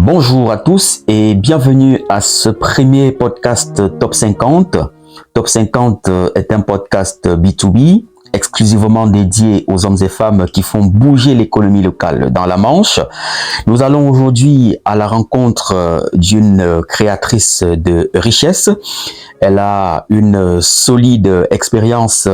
Bonjour à tous et bienvenue à ce premier podcast Top 50. Top 50 est un podcast B2B exclusivement dédié aux hommes et femmes qui font bouger l'économie locale dans la Manche. Nous allons aujourd'hui à la rencontre d'une créatrice de richesse. Elle a une solide expérience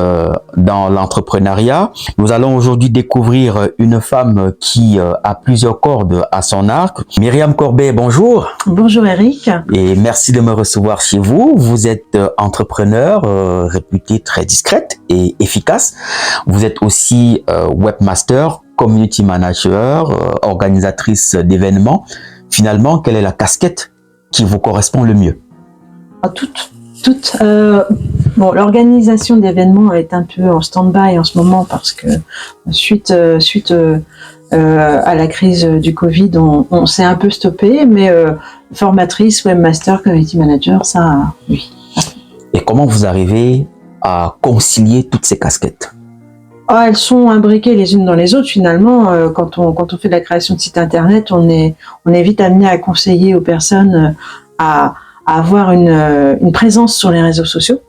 dans l'entrepreneuriat. Nous allons aujourd'hui découvrir une femme qui a plusieurs cordes à son arc. Myriam Corbet, bonjour. Bonjour Eric. Et merci de me recevoir chez vous. Vous êtes entrepreneur, réputée très discrète et efficace. Vous êtes aussi webmaster, community manager, organisatrice d'événements. Finalement, quelle est la casquette qui vous correspond le mieux? Bon, l'organisation d'événements est un peu en stand-by en ce moment parce que suite à la crise du Covid, on s'est un peu stoppé, mais formatrice, webmaster, community manager, ça, oui. Et comment vous arrivez à concilier toutes ces casquettes? Elles sont imbriquées les unes dans les autres finalement. Quand on fait de la création de sites internet, on est vite amené à conseiller aux personnes à avoir une présence sur les réseaux sociaux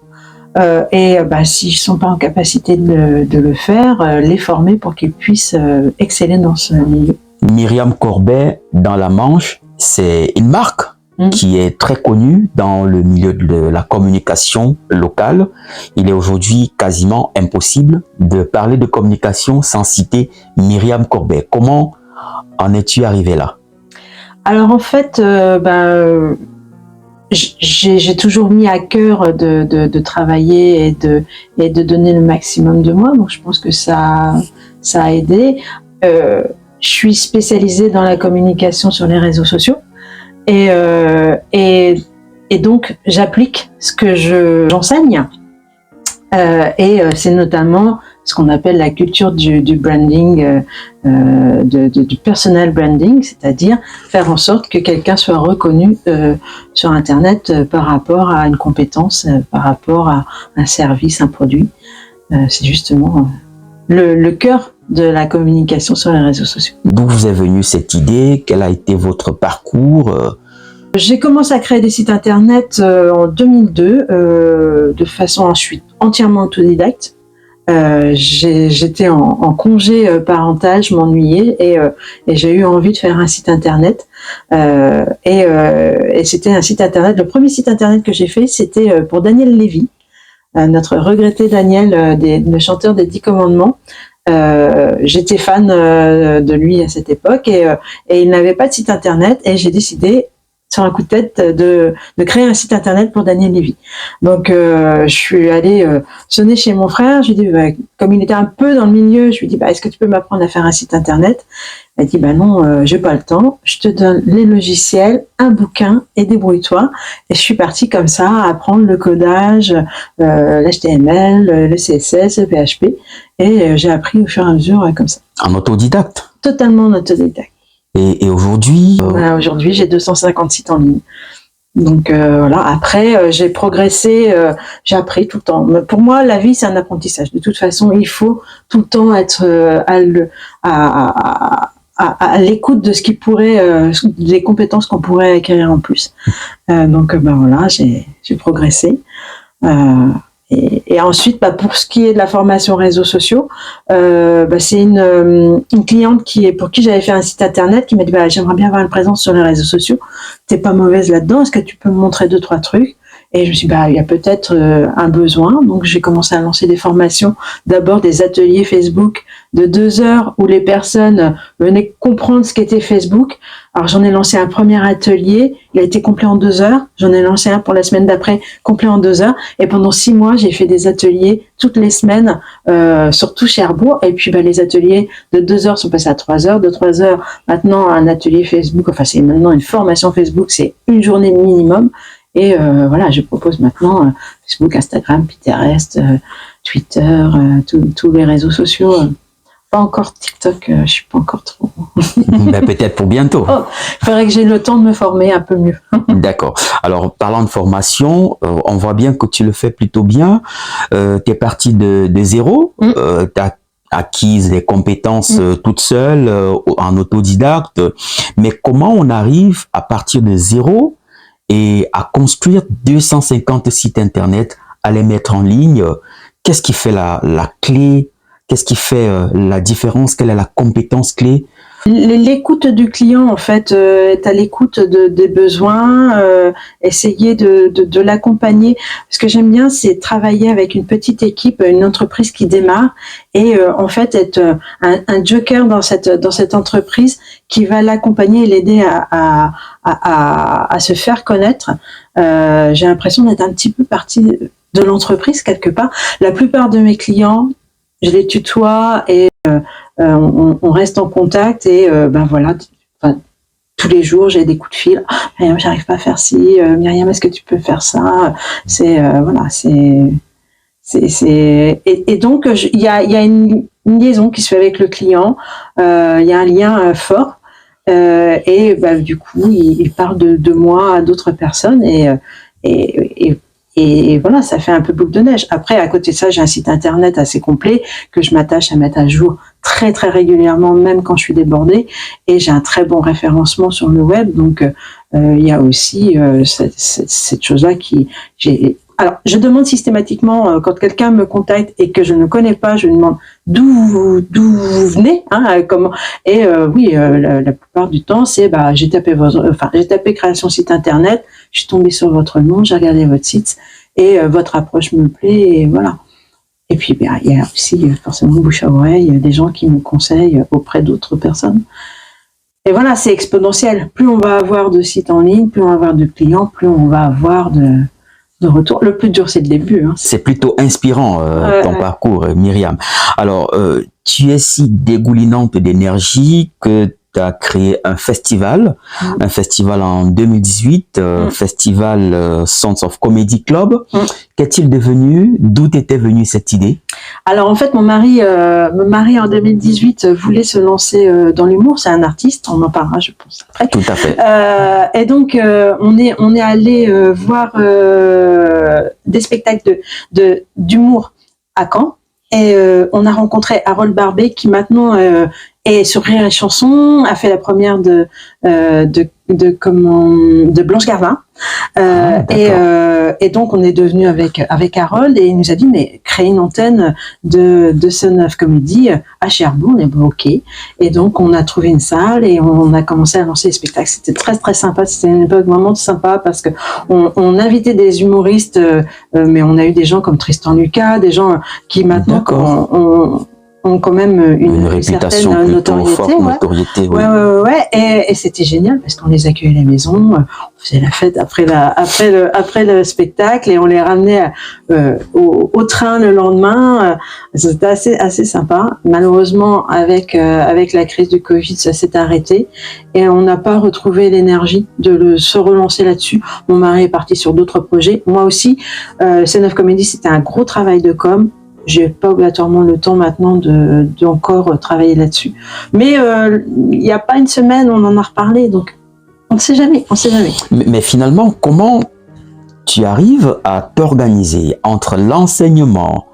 s'ils ne sont pas en capacité de le faire, les former pour qu'ils puissent exceller dans ce milieu. Myriam Corbet, dans la Manche, c'est une marque qui est très connue dans le milieu de la communication locale. Il est aujourd'hui quasiment impossible de parler de communication sans citer Myriam Corbet. Comment en es-tu arrivé là? Alors en fait, j'ai toujours mis à cœur de travailler et de donner le maximum de moi, donc je pense que ça a aidé. Je suis spécialisée dans la communication sur les réseaux sociaux et donc j'applique ce que j'enseigne et c'est notamment ce qu'on appelle la culture du branding, du personal branding, c'est-à-dire faire en sorte que quelqu'un soit reconnu sur Internet par rapport à une compétence, par rapport à un service, un produit. C'est justement le cœur de la communication sur les réseaux sociaux. D'où vous est venue cette idée? Quel a été votre parcours? J'ai commencé à créer des sites Internet en 2002 de façon ensuite entièrement autodidacte. J'étais en congé parental, je m'ennuyais et j'ai eu envie de faire un site internet et c'était un site internet. Le premier site internet que j'ai fait, c'était pour Daniel Lévy, notre regretté Daniel, le chanteur des 10 commandements. J'étais fan de lui à cette époque et il n'avait pas de site internet et j'ai décidé sur un coup de tête de créer un site internet pour Daniel Lévy. Donc je suis allée sonner chez mon frère, je lui ai dit comme il était un peu dans le milieu, je lui ai dit est-ce que tu peux m'apprendre à faire un site internet? Il m'a dit non, j'ai pas le temps, je te donne les logiciels, un bouquin et débrouille-toi. Et je suis partie comme ça à apprendre le codage, l'HTML, le CSS, le PHP et j'ai appris au fur et à mesure comme ça. En autodidacte? Totalement en autodidacte. Et aujourd'hui Aujourd'hui, j'ai 250 sites en ligne. Donc voilà. Après, j'ai progressé, j'ai appris tout le temps. Mais pour moi, la vie, c'est un apprentissage. De toute façon, il faut tout le temps être à l'écoute de ce qui pourrait, des compétences qu'on pourrait acquérir en plus. Donc voilà, j'ai progressé. Et ensuite, pour ce qui est de la formation réseaux sociaux, c'est une cliente pour qui j'avais fait un site internet qui m'a dit j'aimerais bien avoir une présence sur les réseaux sociaux. T'es pas mauvaise là-dedans, est-ce que tu peux me montrer 2-3 trucs? Et je me suis dit, il y a peut-être un besoin. Donc, j'ai commencé à lancer des formations. D'abord, des ateliers Facebook de 2 heures où les personnes venaient comprendre ce qu'était Facebook. Alors, j'en ai lancé un premier atelier. Il a été complet en 2 heures. J'en ai lancé un pour la semaine d'après, complet en 2 heures. Et pendant 6 mois, j'ai fait des ateliers toutes les semaines, surtout Cherbourg. Et puis, les ateliers de 2 heures sont passés à 3 heures. De 3 heures, maintenant, un atelier Facebook. Enfin, c'est maintenant une formation Facebook. C'est une journée minimum. Et voilà, je propose maintenant Facebook, Instagram, Pinterest, Twitter, tous les réseaux sociaux. Pas encore TikTok, je suis pas encore trop. Peut-être pour bientôt. Il faudrait que j'ai le temps de me former un peu mieux. D'accord. Alors, parlant de formation, on voit bien que tu le fais plutôt bien. Tu es parti de zéro. Tu as acquise des compétences toute seule, en autodidacte. Mais comment on arrive à partir de zéro et à construire 250 sites internet, à les mettre en ligne? Qu'est-ce qui fait la clé? Qu'est-ce qui fait la différence? Quelle est la compétence clé? L'écoute du client, en fait, est à l'écoute des besoins, essayer de l'accompagner. Ce que j'aime bien, c'est travailler avec une petite équipe, une entreprise qui démarre, et en fait être un joker dans cette entreprise qui va l'accompagner et l'aider à se faire connaître. J'ai l'impression d'être un petit peu partie de l'entreprise quelque part. La plupart de mes clients, je les tutoie et on reste en contact et voilà, tous les jours j'ai des coups de fil. Myriam, j'arrive pas à faire ci. Myriam, est-ce que tu peux faire ça? C'est et donc il y a une liaison qui se fait avec le client. Il y a un lien fort et du coup il parle de moi à d'autres personnes et voilà, ça fait un peu boule de neige. Après, à côté de ça, j'ai un site internet assez complet que je m'attache à mettre à jour très très régulièrement, même quand je suis débordée. Et j'ai un très bon référencement sur le web. Donc, il y a aussi cette chose-là Alors, je demande systématiquement, quand quelqu'un me contacte et que je ne connais pas, je demande d'où vous venez, comment. Et oui, la plupart du temps, c'est j'ai tapé création site internet, je suis tombée sur votre nom, j'ai regardé votre site et votre approche me plaît et voilà. Et puis il y a aussi forcément bouche à oreille, des gens qui me conseillent auprès d'autres personnes. Et voilà, c'est exponentiel. Plus on va avoir de sites en ligne, plus on va avoir de clients, plus on va avoir de retour. Le plus dur, c'est le début. C'est plutôt inspirant, ton parcours, Myriam. Alors, tu es si dégoulinante d'énergie que tu as créé un festival en 2018, festival Sons of Comedy Club. Qu'est-il devenu? D'où t'était venue cette idée? Alors en fait, mon mari en 2018 voulait se lancer dans l'humour. C'est un artiste, on en parlera, je pense après. Tout à fait. Et donc on est allé voir des spectacles d'humour à Caen. Et on a rencontré Harold Barbet qui maintenant est sur Rire et Chanson, a fait la première de Blanche Gardin. Et donc on est devenu avec Harold et il nous a dit mais créer une antenne de Sons of Comedy à Cherbourg. On est ok. Et donc on a trouvé une salle et on a commencé à lancer les spectacles. C'était très très sympa. C'était une époque vraiment sympa parce que on invitait des humoristes, mais on a eu des gens comme Tristan Lucas, des gens qui maintenant ont quand même une réputation certaine notoriété. Forte notoriété. Ouais. Et c'était génial parce qu'on les accueillait à la maison, on faisait la fête après le spectacle et on les ramenait au train le lendemain. C'était assez sympa. Malheureusement, avec la crise du Covid, ça s'est arrêté et on n'a pas retrouvé l'énergie de se relancer là-dessus. Mon mari est parti sur d'autres projets. Moi aussi, Sons of Comedy, c'était un gros travail de com'. J'ai pas obligatoirement le temps maintenant d'encore travailler là-dessus. Mais il n'y a pas une semaine, on en a reparlé, donc on ne sait jamais. Mais finalement, comment tu arrives à t'organiser entre l'enseignement,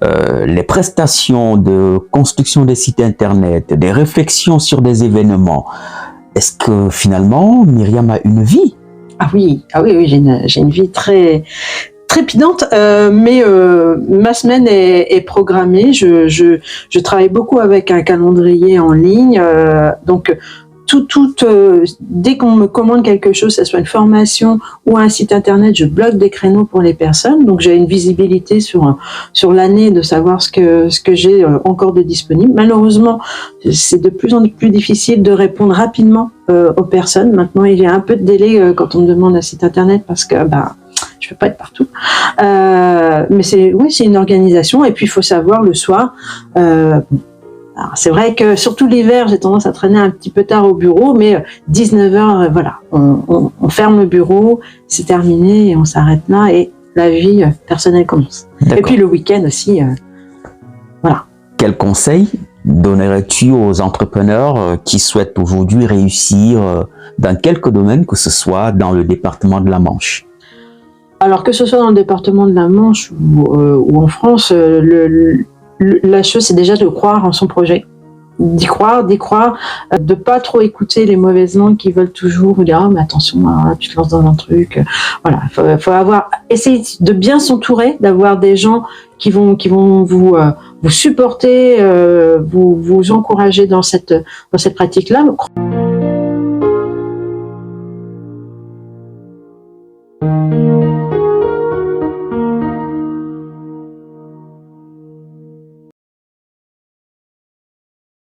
les prestations de construction des sites internet, des réflexions sur des événements? Est-ce que finalement, Myriam a une vie? Ah oui, j'ai une vie très trépidante, mais ma semaine est programmée. Je travaille beaucoup avec un calendrier en ligne, donc dès qu'on me commande quelque chose, que ce soit une formation ou un site internet, je bloque des créneaux pour les personnes. Donc j'ai une visibilité sur l'année de savoir ce que j'ai encore de disponible. Malheureusement, c'est de plus en plus difficile de répondre rapidement aux personnes. Maintenant, il y a un peu de délai quand on me demande un site internet parce que je peux pas être partout. Mais c'est une organisation. Et puis il faut savoir le soir. Alors, c'est vrai que surtout l'hiver, j'ai tendance à traîner un petit peu tard au bureau, mais 19h, voilà, on ferme le bureau, c'est terminé et on s'arrête là et la vie personnelle commence. D'accord. Et puis le week-end aussi, voilà. Quel conseil donnerais-tu aux entrepreneurs qui souhaitent aujourd'hui réussir dans quelque domaine que ce soit dans le département de la Manche? Alors que ce soit dans le département de la Manche ou en France, la chose, c'est déjà de croire en son projet. D'y croire, de pas trop écouter les mauvaises langues qui veulent toujours vous dire ah mais attention, hein, tu te lances dans un truc. Voilà, faut essayer de bien s'entourer, d'avoir des gens qui vont vous supporter, vous encourager dans cette pratique-là.